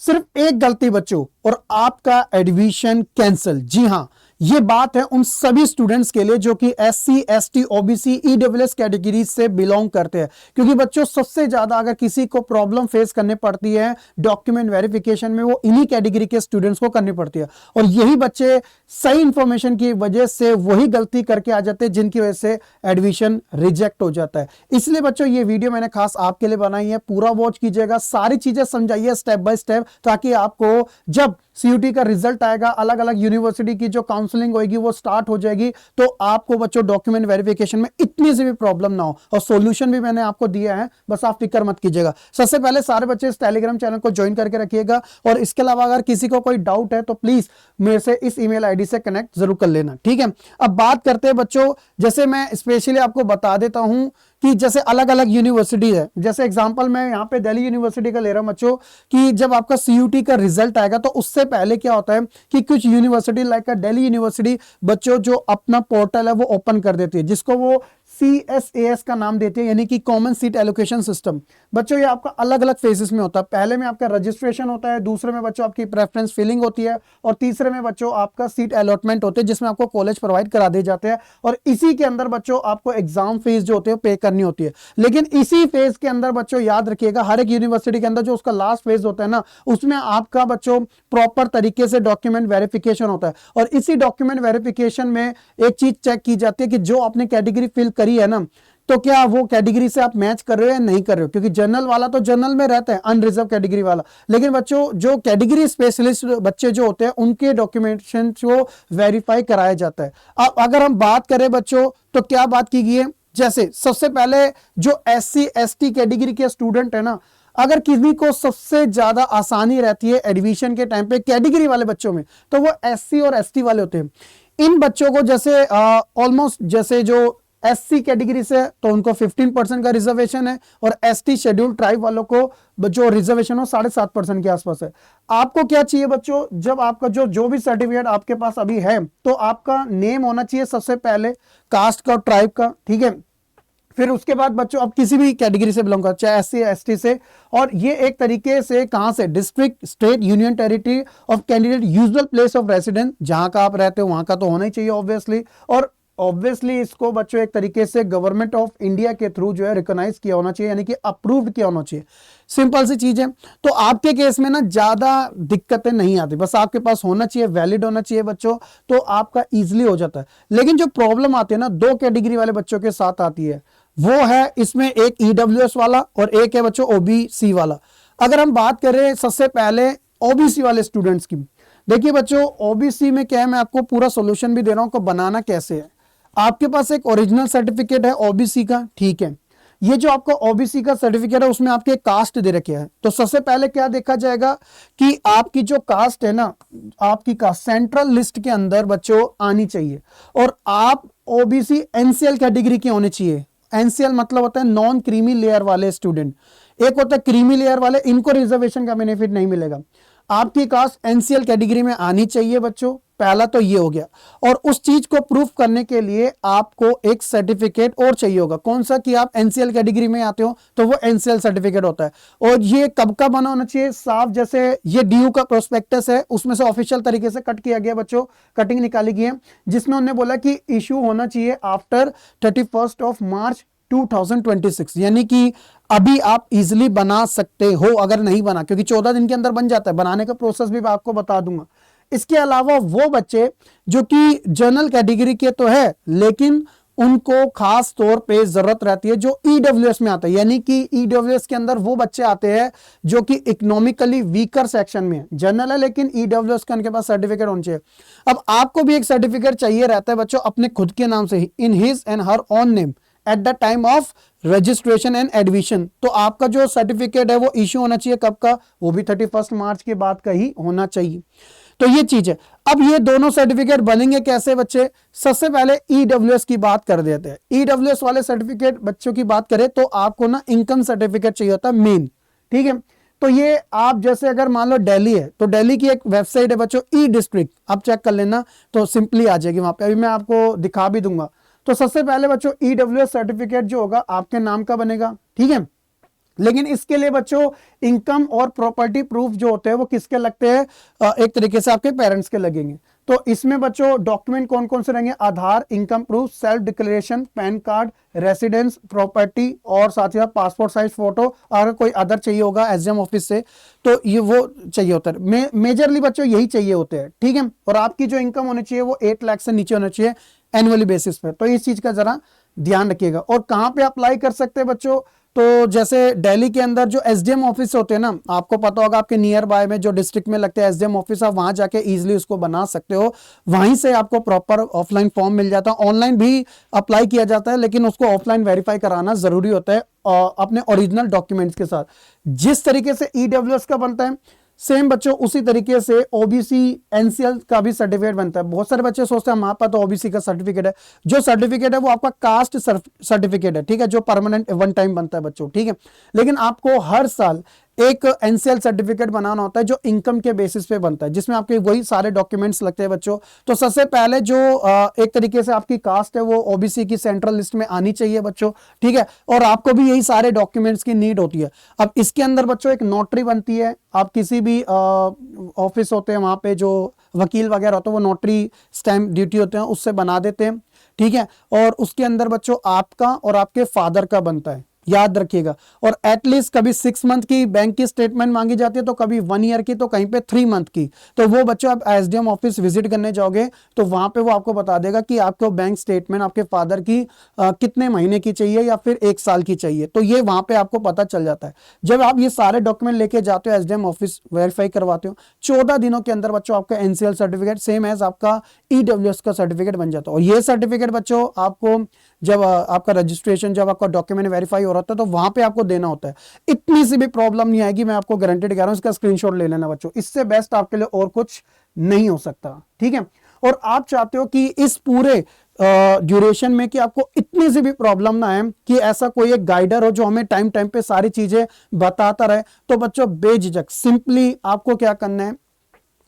सिर्फ एक गलती बच्चों और आपका एडमिशन कैंसिल। जी हां, ये बात है उन सभी स्टूडेंट्स के लिए जो कि SC ST OBC EWS category से बिलोंग करते हैं, क्योंकि बच्चों सबसे ज्यादा अगर किसी को प्रॉब्लम फेस करनी पड़ती है डॉक्यूमेंट वेरिफिकेशन में, वो इन्हीं कैटेगरी के स्टूडेंट्स को करनी पड़ती है। और यही बच्चे सही इंफॉर्मेशन की वजह से वही गलती करके आ जाते हैं जिनकी वजह से एडमिशन रिजेक्ट हो जाता है। इसलिए बच्चों ये वीडियो मैंने खास आपके लिए बनाई है, पूरा वॉच कीजिएगा, सारी चीजें समझाइए स्टेप बाय स्टेप, ताकि आपको जब CUT का रिजल्ट आएगा, अलग अलग यूनिवर्सिटी की जो काउंसलिंग होगी वो स्टार्ट हो जाएगी, तो आपको बच्चों डॉक्यूमेंट वेरिफिकेशन में इतनी सी भी प्रॉब्लम ना हो। और सॉल्यूशन भी मैंने आपको दिया है, बस आप फिक्र मत कीजिएगा। सबसे पहले सारे बच्चे इस टेलीग्राम चैनल को ज्वाइन करके रखिएगा, और इसके अलावा अगर किसी को कोई डाउट है तो प्लीज मेरे से इस ईमेल आईडी से कनेक्ट जरूर कर लेना, ठीक है। अब बात करते हैं बच्चों, जैसे मैं स्पेशली आपको बता देता हूं कि जैसे अलग अलग यूनिवर्सिटी है, जैसे एग्जांपल मैं यहाँ पे दिल्ली यूनिवर्सिटी का ले रहा हूं बच्चों, कि जब आपका CUT का रिजल्ट आएगा तो उससे पहले क्या होता है कि कुछ यूनिवर्सिटी लाइक दिल्ली यूनिवर्सिटी बच्चों जो अपना पोर्टल है वो ओपन कर देती है, जिसको वो CSAS का नाम देते हैं, यानी कि कॉमन सीट एलोकेशन सिस्टम। बच्चों ये आपका अलग अलग फेजेस में होता है। पहले में आपका रजिस्ट्रेशन होता है, दूसरे में बच्चों आपकी प्रेफरेंस फिलिंग होती है, और तीसरे में बच्चों आपका सीट अलॉटमेंट होते हैं, जिसमें आपको कॉलेज प्रोवाइड करा दिए जाते हैं। और इसी के अंदर बच्चों आपको एग्जाम फीस जो होते हैं पे करनी होती है। लेकिन इसी फेज के अंदर बच्चों याद रखिएगा, हर एक यूनिवर्सिटी के अंदर जो उसका लास्ट फेज होता है ना, उसमें आपका बच्चों प्रॉपर तरीके से डॉक्यूमेंट वेरिफिकेशन होता है। और इसी डॉक्यूमेंट वेरिफिकेशन में एक चीज चेक की जाती है कि जो आपने कैटेगरी फिल करी है ना, तो क्या वो कैटेगरी से आप मैच कर रहे हो या नहीं कर रहे हो, क्योंकि जनरल वाला तो जनरल में रहता है, अनरिजर्व कैटेगरी वाला। लेकिन बच्चों जो कैटेगरी स्पेशलिस्ट बच्चे जो होते हैं उनके डॉक्यूमेंटेशन को वेरीफाई कराया जाता है। अब अगर हम बात करें बच्चों तो क्या बात की गई है, जैसे सबसे पहले जो SC ST कैटेगरी के स्टूडेंट है ना, अगर किसी को सबसे ज्यादा आसानी रहती है एडमिशन के टाइम पे कैटेगरी वाले बच्चों में, तो वो SC और ST वाले होते हैं। इन बच्चों को जैसे ऑलमोस्ट जैसे जो SC कैटेगरी से तो उनको 15% का रिजर्वेशन है, और ST शेड्यूल ट्राइब वालों को जो रिजर्वेशन हो 7.5% के आसपास है। आपको क्या चाहिए बच्चों, जब आपका जो भी सर्टिफिकेट आपके पास अभी है, तो आपका नेम होना चाहिए सबसे पहले, कास्ट का और ट्राइब का, ठीक है। फिर उसके बाद बच्चों आप किसी भी कैटेगरी से बिलोंग कर, चाहे SC ST से, और ये एक तरीके से कहां से, district state union territory of candidate usual place of residence, जहां का आप रहते हो वहां का तो होना ही चाहिए ऑब्वियसली। और ऑब्वियसली इसको बच्चों एक तरीके से गवर्नमेंट ऑफ इंडिया के थ्रू जो है रिकॉग्नाइज किया होना चाहिए, यानी कि अप्रूव्ड किया होना चाहिए। सिंपल सी चीज है। तो आपके केस में ना ज्यादा दिक्कतें नहीं आती, बस आपके पास होना चाहिए, वैलिड होना चाहिए बच्चों, तो आपका इजीली हो जाता है। लेकिन जो प्रॉब्लम आती है ना दो कैटेगरी वाले बच्चों के साथ आती है, वो है इसमें एक EWS वाला और एक है बच्चों OBC वाला। अगर हम बात करें सबसे पहले OBC वाले स्टूडेंट्स की, देखिए बच्चों OBC में क्या है, मैं आपको पूरा सोल्यूशन भी दे रहा हूं कि बनाना कैसे है। आपके पास एक ओरिजिनल सर्टिफिकेट है OBC का, ठीक है। ये जो आपका OBC का सर्टिफिकेट है उसमें आपके कास्ट दे रखे हैं। तो सबसे पहले क्या देखा जाएगा कि आपकी जो कास्ट है ना, आपकी कास्ट सेंट्रल लिस्ट के अंदर बच्चों आनी चाहिए, और आप OBC NCL कैटेगरी के होने चाहिए। NCL मतलब होता है नॉन क्रीमी लेयर वाले स्टूडेंट, एक होता है क्रीमी लेयर वाले, इनको रिजर्वेशन का बेनिफिट नहीं मिलेगा। आपकी कास्ट NCL कैटेगरी में आनी चाहिए बच्चों, पहला तो ये हो गया। और उस चीज को प्रूफ करने के लिए आपको एक सर्टिफिकेट और चाहिए होगा, कौन सा, कि आप NCL कैटेगरी में आते हो, तो वो NCL सर्टिफिकेट होता है। और ये कब का बना होना चाहिए, साफ जैसे ये DU का प्रोस्पेक्टस है उसमें से ऑफिशियल तरीके से कट किया गया बच्चों, कटिंग निकाली गई है, जिसमें उन्होंने बोला कि इशू होना चाहिए आफ्टर 31 मार्च 2026, यानी कि अभी आप इजिली बना सकते हो अगर नहीं बना, क्योंकि 14 दिन के अंदर बन जाता है, बनाने का प्रोसेस भी मैं आपको बता दूंगा। इसके अलावा वो बच्चे जो कि जनरल कैटेगरी के तो है, लेकिन उनको खास तौर पे जरूरत रहती है जो EWS में आता है, यानी कि EWS के अंदर वो बच्चे आते हैं जो कि इकोनॉमिकली वीकर सेक्शन में है, जनरल है लेकिन EWS का उनके पास सर्टिफिकेट होना चाहिए। अब आपको भी एक सर्टिफिकेट चाहिए रहता है बच्चों अपने खुद के नाम से, in his and her own name at the time of registration and admission. तो आपका जो सर्टिफिकेट है वो इश्यू होना चाहिए कब का, वो भी 31 मार्च के बाद का ही होना चाहिए। तो ये चीज है। अब ये दोनों सर्टिफिकेट बनेंगे कैसे बच्चे, सबसे पहले EWS की बात कर देते हैं। EWS वाले सर्टिफिकेट बच्चों की बात करें तो आपको ना इनकम सर्टिफिकेट चाहिए होता है मेन, ठीक है। तो ये आप जैसे अगर मान लो दिल्ली है तो दिल्ली की एक वेबसाइट है बच्चों E-डिस्ट्रिक्ट, आप चेक कर लेना तो सिंपली आ जाएगी वहां पे, अभी मैं आपको दिखा भी दूंगा। तो सबसे पहले बच्चों EWS सर्टिफिकेट जो होगा आपके नाम का बनेगा, ठीक है। लेकिन इसके लिए बच्चों इनकम और प्रॉपर्टी प्रूफ जो होते हैं वो किसके लगते हैं, एक तरीके से आपके पेरेंट्स के लगेंगे। तो इसमें बच्चों डॉक्यूमेंट कौन कौन से रहेंगे, Aadhaar, income proof, self declaration, PAN card, residence, property और साथ ही साथ पासपोर्ट साइज फोटो। अगर कोई अदर चाहिए होगा एसडीएम ऑफिस से तो ये वो चाहिए होता है। मेजरली बच्चों यही चाहिए होते हैं, ठीक है। और आपकी जो इनकम होनी चाहिए वो 8 लाख से नीचे होना चाहिए एनुअली बेसिस पे। तो इस चीज का जरा ध्यान रखिएगा। और कहां पे अप्लाई कर सकते हैं बच्चों, तो जैसे दिल्ली के अंदर जो एसडीएम ऑफिस होते हैं ना, आपको पता होगा आपके नियर बाय में जो डिस्ट्रिक्ट में लगते हैं एसडीएम ऑफिस, आप वहां जाके इजीली उसको बना सकते हो। वहीं से आपको प्रॉपर ऑफलाइन फॉर्म मिल जाता है, ऑनलाइन भी अप्लाई किया जाता है, लेकिन उसको ऑफलाइन वेरीफाई कराना जरूरी होता है अपने ओरिजिनल डॉक्यूमेंट्स के साथ। जिस तरीके से ईडब्ल्यूएस का बनता है सेम बच्चों उसी तरीके से ओबीसी एनसीएल का भी सर्टिफिकेट बनता है। बहुत सारे बच्चे सोचते हैं हमारे पास तो ओबीसी का सर्टिफिकेट है। जो सर्टिफिकेट है वो आपका कास्ट सर्टिफिकेट है, ठीक है, जो परमानेंट वन टाइम बनता है बच्चों, ठीक है। लेकिन आपको हर साल एक एनसीएल सर्टिफिकेट बनाना होता है जो इनकम के बेसिस पे बनता है, जिसमें आपके वही सारे डॉक्यूमेंट्स लगते हैं बच्चों। तो सबसे पहले जो एक तरीके से आपकी कास्ट है वो ओबीसी की सेंट्रल लिस्ट में आनी चाहिए बच्चों, ठीक है। और आपको भी यही सारे डॉक्यूमेंट्स की नीड होती है। अब इसके अंदर बच्चों एक नोटरी बनती है। आप किसी भी ऑफिस होते हैं वहां पे जो वकील वगैरह होते हैं वो नोटरी स्टैम्प ड्यूटी होते हैं उससे बना देते हैं, ठीक है। और उसके अंदर बच्चों आपका और आपके फादर का बनता है, याद रखिएगा। और एटलीस्ट कभी 6 मंथ की बैंक की स्टेटमेंट मांगी जाती है, तो कभी 1 ईयर की, तो कहीं पे 3 मंथ की। तो वो बच्चों आप एसडीएम ऑफिस विजिट करने जाओगे तो वहां पे वो आपको बता देगा कि आपको बैंक स्टेटमेंट आपके फादर की कितने महीने की चाहिए या फिर 1 साल की चाहिए। तो ये वहां पे आपको पता चल जाता है। जब आप ये सारे डॉक्यूमेंट लेके जाते हो एसडीएम ऑफिस, वेरीफाई करवाते हो, 14 दिनों के अंदर बच्चों आपका एनसीएल सर्टिफिकेट सेम एज आपका ईडब्ल्यूएस का सर्टिफिकेट बन जाता है। और ये सर्टिफिकेट बच्चों आपको जब आपका रजिस्ट्रेशन, जब आपका डॉक्यूमेंट वेरीफाई हो रहा था तो वहां पे आपको देना होता है। इतनी सी भी प्रॉब्लम नहीं आएगी, मैं आपको गारंटेड कह रहा हूं। इसका स्क्रीनशॉट ले लेना बच्चों, इससे बेस्ट आपके लिए और कुछ नहीं हो सकता, ठीक है। और आप चाहते हो कि इस पूरे ड्यूरेशन में कि आपको इतनी सी भी प्रॉब्लम ना आए, कि ऐसा कोई एक गाइडर हो जो हमें टाइम टाइम पे सारी चीजें बताता रहे, तो बच्चों बेझिझक सिंपली आपको क्या करना है,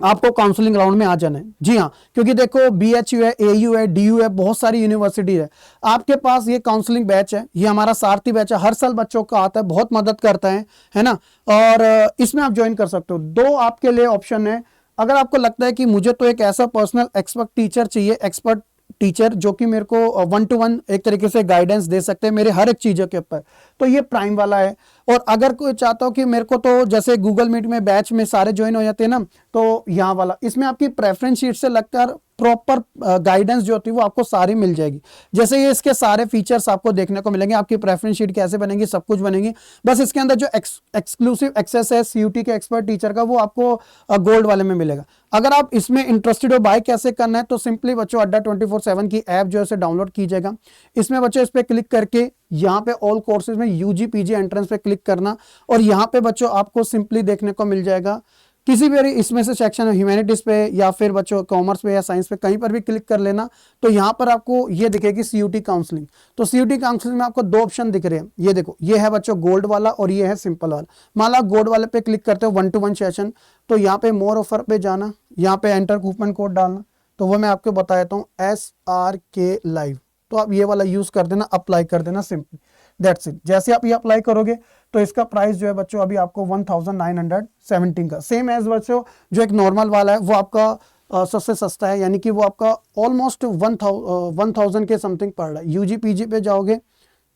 आपको काउंसलिंग राउंड में आ जाना है। जी हाँ, क्योंकि देखो बीएचयू है, एयू है, डीयू है, बहुत सारी यूनिवर्सिटी है। आपके पास ये काउंसलिंग बैच है, ये हमारा सारथी बैच है, हर साल बच्चों का आता है, बहुत मदद करता है ना। और इसमें आप ज्वाइन कर सकते हो। 2 आपके लिए ऑप्शन है। अगर आपको लगता है कि मुझे तो एक ऐसा पर्सनल एक्सपर्ट टीचर चाहिए, एक्सपर्ट टीचर जो कि मेरे को 1 to 1 एक तरीके से गाइडेंस दे सकते हैं मेरे हर एक चीजों के ऊपर, तो ये प्राइम वाला है। और अगर कोई चाहता हो कि मेरे को तो जैसे गूगल मीट में बैच में सारे ज्वाइन हो जाते हैं ना, तो यहाँ वाला, इसमें आपकी प्रेफरेंस शीट से लगकर प्रॉपर गाइडेंस जो होती है वो आपको सारी मिल जाएगी। जैसे ये इसके सारे फीचर्स आपको देखने को मिलेंगे, आपकी प्रेफरेंस शीट कैसे बनेगी, सब कुछ बनेगी। बस इसके अंदर जो एक्सक्लूसिव एक्सेस है सीयूटी के एक्सपर्ट टीचर का, वो आपको गोल्ड वाले में मिलेगा। अगर आप इसमें इंटरेस्टेड हो, बाय कैसे करना है, तो सिंपली बच्चों अड्डा 24/7 की ऐप जो है उसे डाउनलोड कीजिएगा। इसमें बच्चों इस पर क्लिक करके यहाँ पे ऑल कोर्सेज में यूजी पीजी एंट्रेंस पे क्लिक करना, और यहाँ पे बच्चों आपको सिंपली देखने को मिल जाएगा किसी भी इसमें से सेक्शन ह्यूमैनिटीज पे या फिर बच्चों कॉमर्स पे या साइंस पे, कहीं पर भी क्लिक कर लेना तो यहाँ पर आपको ये दिखेगी सीयूटी काउंसलिंग। तो सीयूटी काउंसलिंग में आपको 2 ऑप्शन दिख रहे हैं, ये देखो, ये है बच्चों गोल्ड वाला और ये है सिंपल वाला। मान लो गोल्ड वाले पे क्लिक करते हो 1 to 1 सेशन, तो यहाँ पे मोर ऑफर पे जाना, यहाँ पे एंटर कूपन कोड डालना, तो वो मैं आपको बता देता हूँ SRK लाइव। तो आप ये वाला यूज कर देना, अप्लाई कर देना, सिंपल दैट्स इट। जैसे आप ये अप्लाई करोगे तो इसका प्राइस जो है बच्चों अभी आपको 1917 का, सेम एज बच्चों जो एक नॉर्मल वाला है वो आपका सबसे सस्ता है, यानी कि वो आपका ऑलमोस्ट 1000 के समथिंग पड़ रहा है। यूजी पीजी पे जाओगे,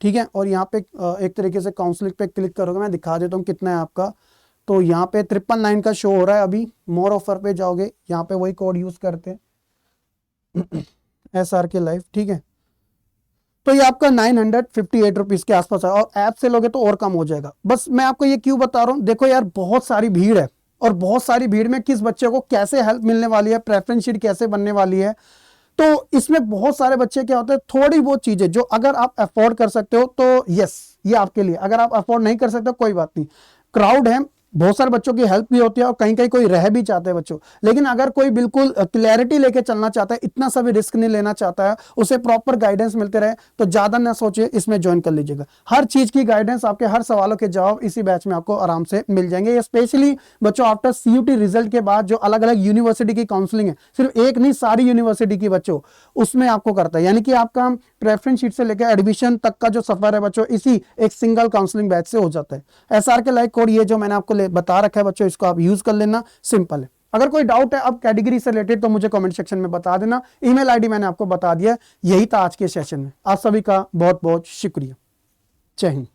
ठीक है, और यहाँ पे एक तरीके से काउंसलिंग पे क्लिक करोगे, मैं दिखा देता हूँ कितना है आपका। तो यहाँ पे 999 का शो हो रहा है अभी। मोर ऑफर पे जाओगे, यहाँ पे वही कोड यूज करते हैं SRK लाइव, ठीक है। तो ये आपका 958 रुपीज के आसपास है, और ऐप से लोगे तो और कम हो जाएगा। बस मैं आपको ये क्यों बता रहा हूँ, देखो यार बहुत सारी भीड़ है, और बहुत सारी भीड़ में किस बच्चे को कैसे हेल्प मिलने वाली है, प्रेफरेंस शीट कैसे बनने वाली है। तो इसमें बहुत सारे बच्चे क्या होते हैं, थोड़ी बहुत चीजें जो अगर आप अफोर्ड कर सकते हो तो यस ये आपके लिए। अगर आप अफोर्ड नहीं कर सकते कोई बात नहीं, क्राउड है, बहुत सारे बच्चों की हेल्प भी होती है, और कहीं कहीं कोई रह भी चाहते हैं बच्चों। लेकिन अगर कोई बिल्कुल क्लैरिटी लेके चलना चाहता है, इतना सा भी रिस्क नहीं लेना चाहता है, उसे प्रॉपर गाइडेंस मिलते रहे, तो ज्यादा ना सोचिए, इसमें ज्वाइन कर लीजिएगा। हर चीज की गाइडेंस, आपके हर सवालों के जवाब इसी बैच में आपको आराम से मिल जाएंगे। ये स्पेशली बच्चों आफ्टर सीयूटी रिजल्ट के बाद जो अलग अलग यूनिवर्सिटी की काउंसलिंग है, सिर्फ एक नहीं सारी यूनिवर्सिटी की बच्चों, उसमें आपको करता है। यानी कि आपका प्रेफरेंस शीट से लेकर एडमिशन तक का जो सफर है बच्चों इसी एक सिंगल काउंसलिंग बैच से हो जाता है। एसआर के लाइक कोड ये जो मैंने आपको बता रखा है बच्चों, इसको आप यूज कर लेना, सिंपल है। अगर कोई डाउट है अब कैटेगरी से रिलेटेड तो मुझे कमेंट सेक्शन में बता देना। ईमेल आईडी मैंने आपको बता दिया। यही था आज के सेशन में। आप सभी का बहुत बहुत शुक्रिया। जय हिंद।